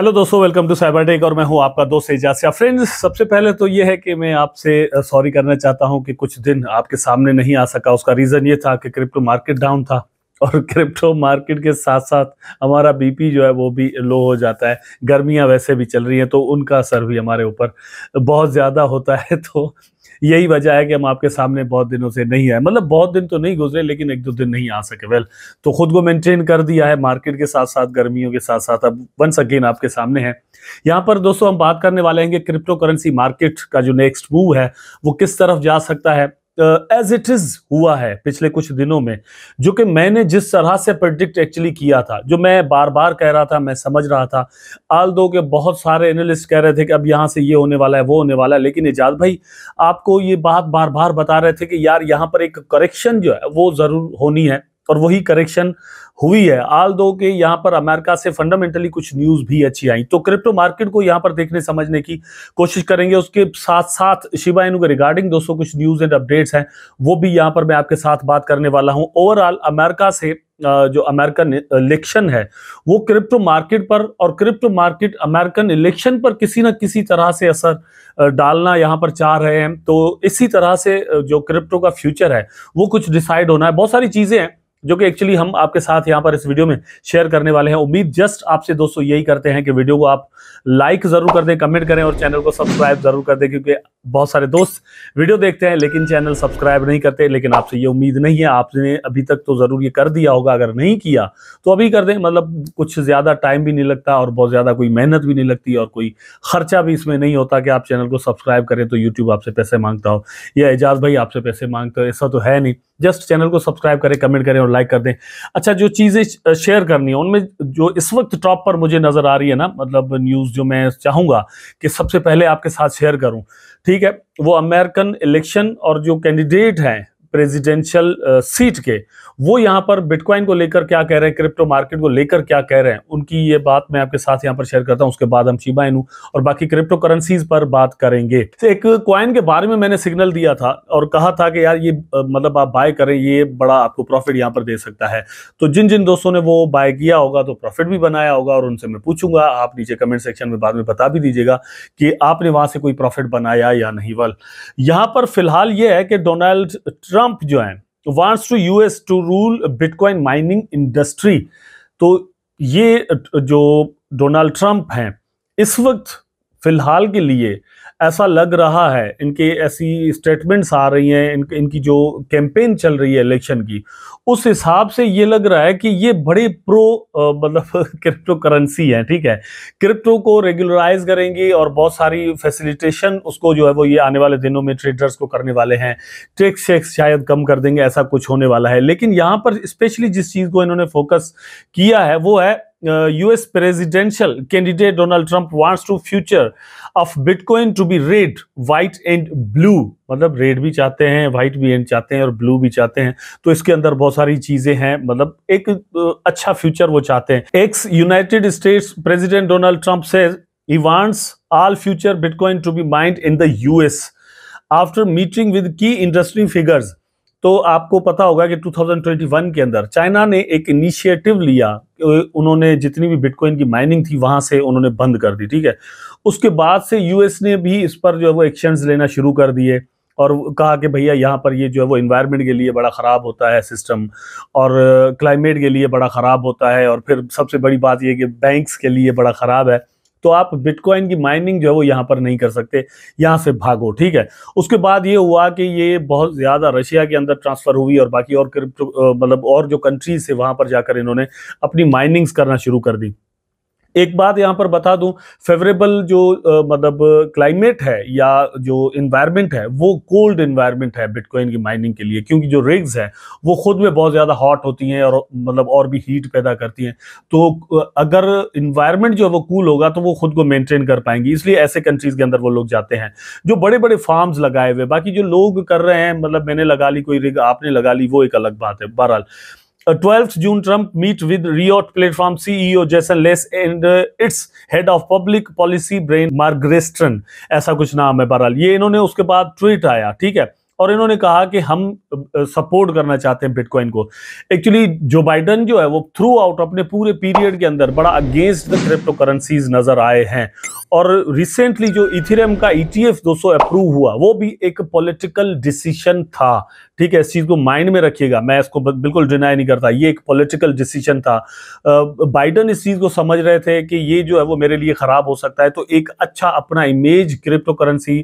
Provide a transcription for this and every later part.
Hello दोस्तों, welcome to cyber tech और मैं हूं आपका दोस्त एजाज। फ्रेंड्स, सबसे पहले तो ये है कि मैं आपसे सॉरी करना चाहता हूं कि कुछ दिन आपके सामने नहीं आ सका। उसका रीज़न ये था कि क्रिप्टो मार्केट डाउन था और क्रिप्टो मार्केट के साथ साथ हमारा बीपी जो है वो भी लो हो जाता है। गर्मियां वैसे भी चल रही हैं तो उनका असर भी हमारे ऊपर बहुत ज़्यादा होता है। तो यही वजह है कि हम आपके सामने बहुत दिनों से नहीं आए। मतलब बहुत दिन तो नहीं गुजरे, लेकिन एक दो दिन नहीं आ सके। वेल, तो खुद को मेंटेन कर दिया है मार्केट के साथ साथ, गर्मियों के साथ साथ अब वंस अगेन आपके सामने है। यहाँ पर दोस्तों हम बात करने वाले हैं कि क्रिप्टो करेंसी मार्केट का जो नेक्स्ट मूव है वो किस तरफ जा सकता है। एज इट इज हुआ है पिछले कुछ दिनों में, जो कि मैंने जिस तरह से प्रेडिक्ट एक्चुअली किया था, जो मैं बार बार कह रहा था, मैं समझ रहा था। आल दो के बहुत सारे एनालिस्ट कह रहे थे कि अब यहाँ से ये होने वाला है, वो होने वाला है, लेकिन इजाज भाई आपको ये बात बार बार बता रहे थे कि यार यहाँ पर एक करेक्शन जो है वो जरूर होनी है, और वही करेक्शन हुई है। आल दो के यहाँ पर अमेरिका से फंडामेंटली कुछ न्यूज भी अच्छी आई, तो क्रिप्टो मार्केट को यहाँ पर देखने समझने की कोशिश करेंगे। उसके साथ साथ शिबा इनू के रिगार्डिंग दोस्तों कुछ न्यूज एंड अपडेट्स हैं, वो भी यहाँ पर मैं आपके साथ बात करने वाला हूँ। ओवरऑल अमेरिका से जो अमेरिकन इलेक्शन है वो क्रिप्टो मार्केट पर, और क्रिप्टो मार्केट अमेरिकन इलेक्शन पर किसी न किसी तरह से असर डालना यहाँ पर चाह रहे हैं। तो इसी तरह से जो क्रिप्टो का फ्यूचर है वो कुछ डिसाइड होना है। बहुत सारी चीजें हैं जो कि एक्चुअली हम आपके साथ यहाँ पर इस वीडियो में शेयर करने वाले हैं। उम्मीद जस्ट आपसे दोस्तों यही करते हैं कि वीडियो को आप लाइक जरूर कर दें, कमेंट करें और चैनल को सब्सक्राइब जरूर कर दें, क्योंकि बहुत सारे दोस्त वीडियो देखते हैं लेकिन चैनल सब्सक्राइब नहीं करते। लेकिन आपसे ये उम्मीद नहीं है, आपने अभी तक तो जरूर ये कर दिया होगा। अगर नहीं किया तो अभी कर दें, मतलब कुछ ज्यादा टाइम भी नहीं लगता और बहुत ज्यादा कोई मेहनत भी नहीं लगती और कोई खर्चा भी इसमें नहीं होता कि आप चैनल को सब्सक्राइब करें तो यूट्यूब आपसे पैसे मांगता हो या एजाज भाई आपसे पैसे मांगते हो। ऐसा तो है नहीं। जस्ट चैनल को सब्सक्राइब करें, कमेंट करें और लाइक कर दें। अच्छा, जो चीजें शेयर करनी है उनमें जो इस वक्त टॉप पर मुझे नजर आ रही है ना, मतलब न्यूज जो मैं चाहूंगा कि सबसे पहले आपके साथ शेयर करूं, ठीक है, वो अमेरिकन इलेक्शन और जो कैंडिडेट हैं प्रेसिडेंशियल सीट के, वो यहाँ पर बिटकॉइन को लेकर क्या कह रहे हैं, क्रिप्टो मार्केट को लेकर क्या कह रहे हैं, उनकी ये बात मैं आपके साथ यहाँ पर शेयर करता हूँ। उसके बाद हम शिबा इनू और बाकी क्रिप्टो करेंसीज पर बात करेंगे। तो एक कॉइन के बारे में मैंने सिग्नल दिया था और कहा था कि यार ये मतलब आप बाय करें, ये बड़ा आपको प्रॉफिट यहाँ पर दे सकता है। तो जिन जिन दोस्तों ने वो बाय किया होगा तो प्रॉफिट भी बनाया होगा, और उनसे मैं पूछूंगा, आप नीचे कमेंट सेक्शन में बाद में बता भी दीजिएगा कि आपने वहां से कोई प्रॉफिट बनाया या नहीं। वाल यहाँ पर फिलहाल ये है कि डोनाल्ड ट्रंप जो है wants to US to rule bitcoin mining industry. तो ये जो डोनाल्ड ट्रंप हैं इस वक्त फिलहाल के लिए ऐसा लग रहा है, इनके ऐसी स्टेटमेंट्स आ रही हैं, इनकी जो कैंपेन चल रही है इलेक्शन की, उस हिसाब से ये लग रहा है कि ये बड़े प्रो मतलब क्रिप्टो करेंसी है, ठीक है। क्रिप्टो को रेगुलराइज करेंगे और बहुत सारी फैसिलिटेशन उसको जो है वो ये आने वाले दिनों में ट्रेडर्स को करने वाले हैं। टैक्स शेक्स शायद कम कर देंगे, ऐसा कुछ होने वाला है। लेकिन यहाँ पर स्पेशली जिस चीज को इन्होंने फोकस किया है वो है US presidential candidate Donald Trump wants to future of bitcoin to be red white and blue. मतलब रेड भी चाहते हैं, व्हाइट भी चाहते हैं और ब्लू भी चाहते हैं। तो इसके अंदर बहुत सारी चीजें हैं, मतलब एक अच्छा फ्यूचर वो चाहते हैं। Ex United States president Donald Trump says he wants all future bitcoin to be mined in the US after meeting with key industry figures. तो आपको पता होगा कि 2021 के अंदर चाइना ने एक इनिशिएटिव लिया, उन्होंने जितनी भी बिटकॉइन की माइनिंग थी वहां से उन्होंने बंद कर दी, ठीक है। उसके बाद से यूएस ने भी इस पर जो है वो एक्शंस लेना शुरू कर दिए और कहा कि भैया यहाँ पर ये जो है वो एनवायरनमेंट के लिए बड़ा ख़राब होता है सिस्टम, और क्लाइमेट के लिए बड़ा ख़राब होता है, और फिर सबसे बड़ी बात ये कि बैंक्स के लिए बड़ा ख़राब है। तो आप बिटकॉइन की माइनिंग जो है वो यहाँ पर नहीं कर सकते, यहाँ से भागो, ठीक है। उसके बाद ये हुआ कि ये बहुत ज़्यादा रशिया के अंदर ट्रांसफ़र हुई और बाकी और क्रिप्टो मतलब और जो कंट्रीज से वहाँ पर जाकर इन्होंने अपनी माइनिंग्स करना शुरू कर दी। एक बात यहाँ पर बता दूं, फेवरेबल जो मतलब क्लाइमेट है या जो इन्वायरमेंट है वो कोल्ड इन्वायरमेंट है बिटकॉइन की माइनिंग के लिए, क्योंकि जो रिग्स है वो खुद में बहुत ज़्यादा हॉट होती हैं और मतलब और भी हीट पैदा करती हैं। तो अगर इन्वायरमेंट जो है वो कूल होगा तो वो खुद को मेंटेन कर पाएंगी, इसलिए ऐसे कंट्रीज के अंदर वो लोग जाते हैं जो बड़े बड़े फार्म्स लगाए हुए। बाकी जो लोग कर रहे हैं, मतलब मैंने लगा ली कोई रिग, आपने लगा ली, वो एक अलग बात है। बहरहाल 12th June, Trump meet with Riot Platform CEO Jason Les and its head of public policy Brian Margreston, ऐसा कुछ नाम है। बहरहाल ये इन्होंने उसके बाद ट्वीट आया, ठीक है, और इन्होंने कहा कि हम सपोर्ट करना चाहते हैं बिटकॉइन को। एक्चुअली जो बाइडन जो है वो थ्रू आउट अपने पूरे पीरियड के अंदर बड़ा अगेंस्ट द क्रिप्टो करेंसीज नजर आए हैं। और रिसेंटली जो इथेरियम का ETF 200 अप्रूव हुआ वो भी एक पॉलिटिकल डिसीजन था। ठीक है, इस चीज को माइंड में रखिएगा, मैं इसको बिल्कुल डिनाई नहीं करता, ये एक पॉलिटिकल डिसीजन था। बाइडन इस चीज को समझ रहे थे कि ये जो है वो मेरे लिए खराब हो सकता है, तो एक अच्छा अपना इमेज क्रिप्टो करेंसी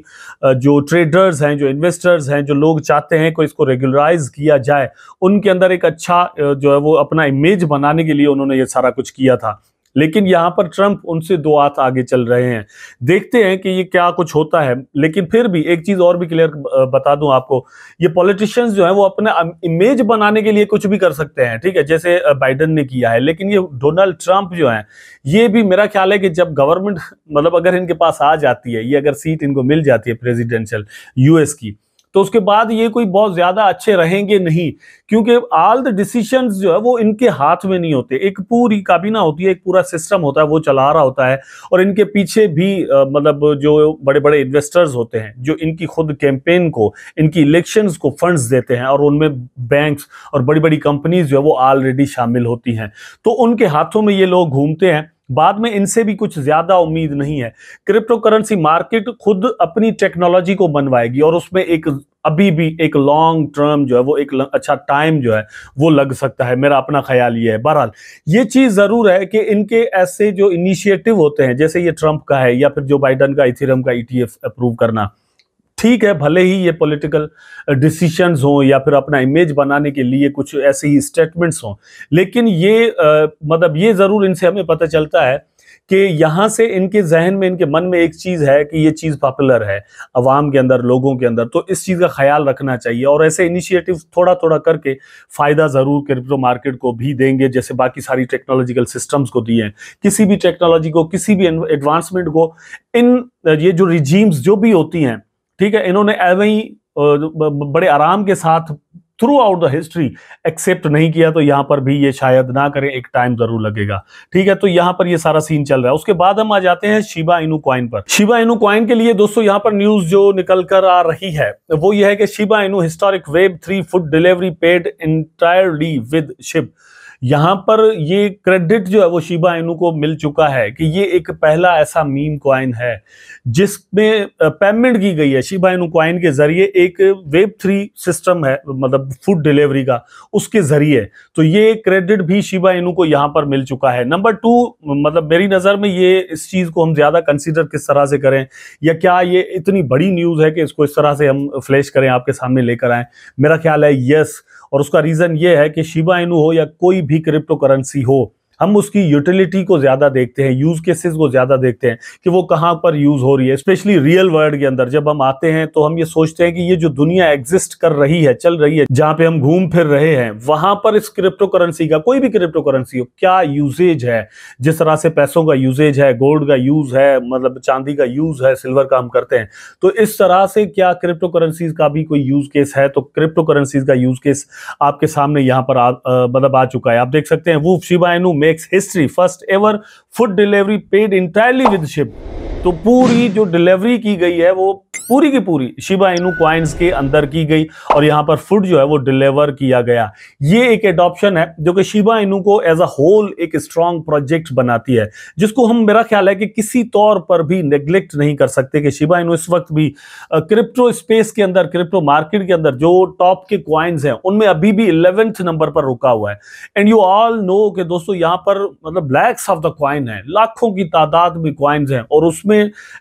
जो ट्रेडर्स हैं, जो इन्वेस्टर्स हैं, जो लोग चाहते हैं कि इसको रेगुलराइज किया जाए, उनके अंदर एक अच्छा जो है वो अपना इमेज बनाने के लिए उन्होंने ये सारा कुछ किया था। लेकिन यहां पर ट्रंप उनसे दो हाथ आगे चल रहे हैं। देखते हैं कि ये क्या कुछ होता है। लेकिन फिर भी एक चीज और भी क्लियर बता दूं आपको, ये पॉलिटिशियंस जो है वो अपना इमेज बनाने के लिए कुछ भी कर सकते हैं, ठीक है, जैसे बाइडन ने किया है। लेकिन ये डोनाल्ड ट्रंप जो है, ये भी मेरा ख्याल है कि जब गवर्नमेंट मतलब अगर इनके पास आ जाती है, ये अगर सीट इनको मिल जाती है प्रेसिडेंशियल US की, तो उसके बाद ये कोई बहुत ज्यादा अच्छे रहेंगे नहीं, क्योंकि ऑल द डिसीजंस जो है वो इनके हाथ में नहीं होते। एक पूरी काबीना होती है, एक पूरा सिस्टम होता है, वो चला रहा होता है, और इनके पीछे भी मतलब जो बड़े बड़े इन्वेस्टर्स होते हैं जो इनकी खुद कैंपेन को, इनकी इलेक्शंस को फंड्स देते हैं, और उनमें बैंक्स और बड़ी बड़ी कंपनीज जो है वो ऑलरेडी शामिल होती हैं। तो उनके हाथों में ये लोग घूमते हैं, बाद में इनसे भी कुछ ज्यादा उम्मीद नहीं है। क्रिप्टो करेंसी मार्केट खुद अपनी टेक्नोलॉजी को बनवाएगी, और उसमें एक अभी भी एक लॉन्ग टर्म जो है वो एक अच्छा टाइम जो है वो लग सकता है, मेरा अपना ख्याल ये है। बहरहाल ये चीज जरूर है कि इनके ऐसे जो इनिशिएटिव होते हैं, जैसे ये ट्रंप का है या फिर जो बाइडन का इथेरियम का ETF अप्रूव करना, ठीक है, भले ही ये पॉलिटिकल डिसीजंस हों या फिर अपना इमेज बनाने के लिए कुछ ऐसे ही स्टेटमेंट्स हों, लेकिन ये मतलब ये जरूर इनसे हमें पता चलता है कि यहां से इनके जहन में, इनके मन में एक चीज है कि ये चीज पॉपुलर है अवाम के अंदर, लोगों के अंदर, तो इस चीज का ख्याल रखना चाहिए। और ऐसे इनिशिएटिव थोड़ा थोड़ा करके फायदा जरूर क्रिप्टो मार्केट को भी देंगे, जैसे बाकी सारी टेक्नोलॉजिकल सिस्टम्स को दिए हैं। किसी भी टेक्नोलॉजी को, किसी भी एडवांसमेंट को, इन ये जो रिजीम्स जो भी होती हैं, ठीक है, इन्होंने ऐसे ही बड़े आराम के साथ throughout the history except नहीं किया, तो यहां पर भी ये शायद ना करें, एक टाइम जरूर लगेगा। ठीक है, तो यहां पर ये सारा सीन चल रहा है। उसके बाद हम आ जाते हैं शिबा इनू कॉइन पर। शिबा इनू कॉइन के लिए दोस्तों यहां पर न्यूज जो निकल कर आ रही है वो ये है कि Shiba Inu historic Web3 food delivery paid entirely with ship. यहां पर ये क्रेडिट जो है वो शिबा इनू को मिल चुका है कि ये एक पहला ऐसा मीम कॉइन है जिसमें पेमेंट की गई है शिबा इनू कॉइन के जरिए। एक Web3 सिस्टम है मतलब फूड डिलीवरी का, उसके जरिए, तो ये क्रेडिट भी शिबा इनू को यहां पर मिल चुका है। नंबर 2, मतलब मेरी नजर में ये इस चीज को हम ज्यादा कंसीडर किस तरह से करें, या क्या ये इतनी बड़ी न्यूज है कि इसको इस तरह से हम फ्लैश करें, आपके सामने लेकर आए, मेरा ख्याल है यस। और उसका रीजन ये है कि शिबा इनू हो या कोई भी क्रिप्टो करेंसी हो, हम उसकी यूटिलिटी को ज्यादा देखते हैं, यूज केसेस को ज्यादा देखते हैं कि वो कहां पर यूज हो रही है। स्पेशली रियल वर्ल्ड के अंदर जब हम आते हैं तो हम ये सोचते हैं कि ये जो दुनिया एग्जिस्ट कर रही है, चल रही है, जहां पे हम घूम फिर रहे हैं, वहां पर इस क्रिप्टो करेंसी का, कोई भी क्रिप्टो करेंसी हो, क्या यूजेज है। जिस तरह से पैसों का यूजेज है, गोल्ड का यूज है, मतलब चांदी का यूज है, सिल्वर का हम करते हैं, तो इस तरह से क्या क्रिप्टो करेंसीज का भी कोई यूज केस है। तो क्रिप्टो करेंसीज का यूज केस आपके सामने यहां पर मतलब आ चुका है। आप देख सकते हैं, वो Shiba Inu makes history, first ever food delivery paid entirely with ship। तो पूरी जो डिलीवरी की गई है वो पूरी की पूरी शिबा इनू कॉइन्स के अंदर की गई, और यहां पर फूड जो है वो डिलीवर किया गया। ये एक एडॉप्शन है जो कि शिबा इनू को एज अ होल एक स्ट्रॉन्ग प्रोजेक्ट बनाती है, जिसको हम, मेरा ख्याल है कि किसी तौर पर भी नेग्लेक्ट नहीं कर सकते कि शिबा इनू इस वक्त भी क्रिप्टो स्पेस के अंदर, क्रिप्टो मार्केट के अंदर जो टॉप के कॉइन्स हैं उनमें अभी भी 11th नंबर पर रुका हुआ है। एंड यू ऑल नो कि दोस्तों यहां पर मतलब लैक्स ऑफ द कॉइन है, लाखों की तादाद में कॉइन्स हैं, और उसमें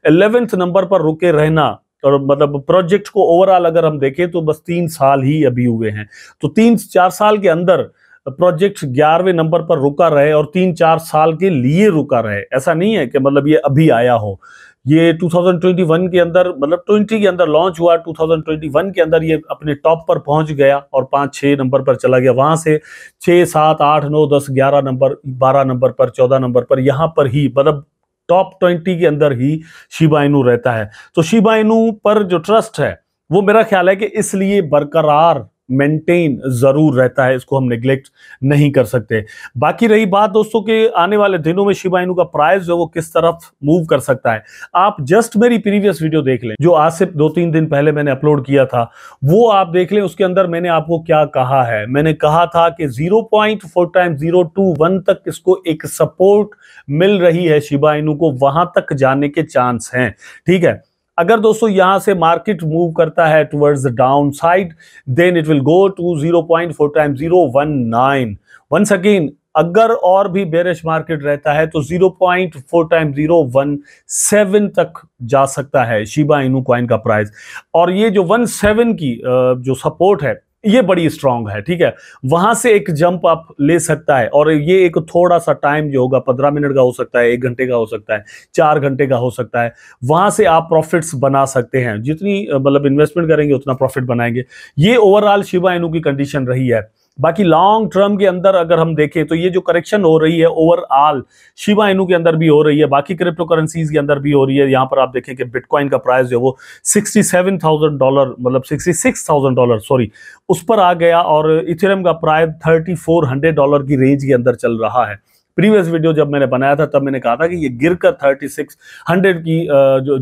11th नंबर पर रुके रहना, और मतलब प्रोजेक्ट को ओवरऑल अगर हम देखें तो बस 3 साल ही अभी हुए हैं, तो 3-4 साल के अंदर प्रोजेक्ट 11वें नंबर पर रुका रहे, और 3-4 साल के लिए रुका रहे। ऐसा नहीं है कि मतलब ये अभी आया हो, ये 2021 के अंदर, मतलब 20 के अंदर लॉन्च हुआ, 2021 के अंदर ये अपने टॉप पर पहुंच गया और 5-6 नंबर पर चला गया, वहां से 6, 7, 8, 9, 10, 11 नंबर, 12 नंबर पर, 14 नंबर पर, यहां पर ही मतलब टॉप 20 के अंदर ही शिबा इनू रहता है। तो शिबा इनू पर जो ट्रस्ट है वो मेरा ख्याल है कि इसलिए बरकरार मेंटेन जरूर रहता है, इसको हम नेग्लेक्ट नहीं कर सकते। बाकी रही बात दोस्तों के आने वाले दिनों में शिबा इनू का प्राइस जो वो किस तरफ मूव कर सकता है, आप जस्ट मेरी प्रीवियस वीडियो देख लें जो आज से 2-3 दिन पहले मैंने अपलोड किया था, वो आप देख लें। उसके अंदर मैंने आपको क्या कहा है, मैंने कहा था कि 0.4x021 तक इसको एक सपोर्ट मिल रही है शिबा इनू को, वहां तक जाने के चांस हैं। ठीक है, अगर दोस्तों यहां से मार्केट मूव करता है towards the down side, then it will go to 0.4x019। Once again अगर और भी बेरिश मार्केट रहता है तो 0.4x017 तक जा सकता है शिबा इनू कॉइन का प्राइस। और ये जो 17 की जो सपोर्ट है ये बड़ी स्ट्रांग है। ठीक है, वहां से एक जंप अप ले सकता है, और ये एक थोड़ा सा टाइम जो होगा 15 मिनट का हो सकता है, 1 घंटे का हो सकता है, 4 घंटे का हो सकता है, वहां से आप प्रॉफिट्स बना सकते हैं। जितनी मतलब इन्वेस्टमेंट करेंगे उतना प्रॉफिट बनाएंगे। ये ओवरऑल शिबा इनू की कंडीशन रही है। बाकी लॉन्ग टर्म के अंदर अगर हम देखें तो ये जो करेक्शन हो रही है ओवरऑल शिबा इनू के अंदर भी हो रही है, बाकी क्रिप्टो करेंसीज के अंदर भी हो रही है। यहां पर आप देखें कि बिटकॉइन का प्राइस जो वो $67,000 मतलब $66,000 सॉरी उस पर आ गया, और इथेरियम का प्राइस $3,400 की रेंज के अंदर चल रहा है। प्रीवियस वीडियो जब मैंने बनाया था तब मैंने कहा था कि ये गिरकर 3600 की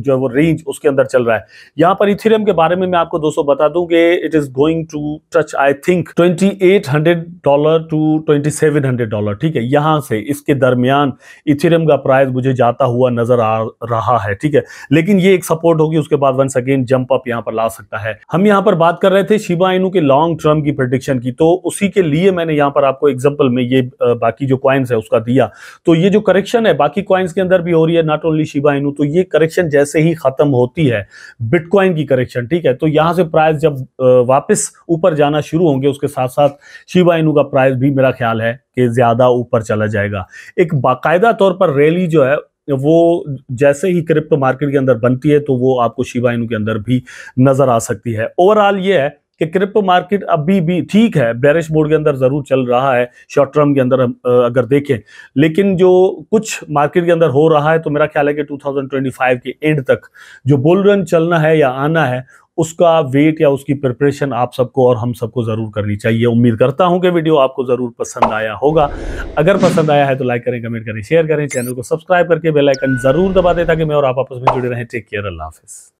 जो वो रेंज उसके अंदर चल रहा है। यहां पर इथेरियम के बारे में मैं आपको दोस्तों बता दूं कि it is going to touch I think $2,800 to $2,700। ठीक है, यहां से इसके दरमियान इथेरियम का प्राइस मुझे जाता हुआ नजर आ रहा है। ठीक है, लेकिन ये एक सपोर्ट होगी, उसके बाद वंस अगेन जंप अप यहां पर ला सकता है। हम यहां पर बात कर रहे थे शिबा इनू के लॉन्ग टर्म की प्रेडिक्शन की, तो उसी के लिए मैंने यहां पर आपको एग्जांपल में ये बाकी जो कॉइन्स है उसका दिया। तो ये जो करेक्शन है बाकी कॉइन्स के अंदर भी हो रही है, नॉट ओनली शिबा इनू, तो ये करेक्शन जैसे ही खत्म होती है बिटकॉइन की करेक्शन, ठीक है, तो यहां से प्राइस जब वापस ऊपर जाना शुरू होंगे उसके साथ साथ शिबा इनू का प्राइस भी मेरा ख्याल है कि ज्यादा ऊपर चला जाएगा। एक बाकायदा तौर पर रैली जो है वो जैसे ही क्रिप्टो मार्केट के अंदर बनती है तो वो आपको शिबा इनू के अंदर भी नजर आ सकती है। ओवरऑल ये है कि क्रिप्टो मार्केट अभी भी ठीक है, बेरिश मोड के अंदर जरूर चल रहा है शॉर्ट टर्म के अंदर अगर देखें, लेकिन जो कुछ मार्केट के अंदर हो रहा है तो मेरा ख्याल है कि 2025 के एंड तक जो बुल रन चलना है या आना है उसका वेट या उसकी प्रिपरेशन आप सबको और हम सबको जरूर करनी चाहिए। उम्मीद करता हूं कि वीडियो आपको जरूर पसंद आया होगा। अगर पसंद आया है तो लाइक करें, कमेंट करें, शेयर करें, चैनल को सब्सक्राइब करके बेल आइकन जरूर दबा दें ताकि मैं और आप आपस में जुड़े रहें। टेक केयर, अल्लाह हाफिज।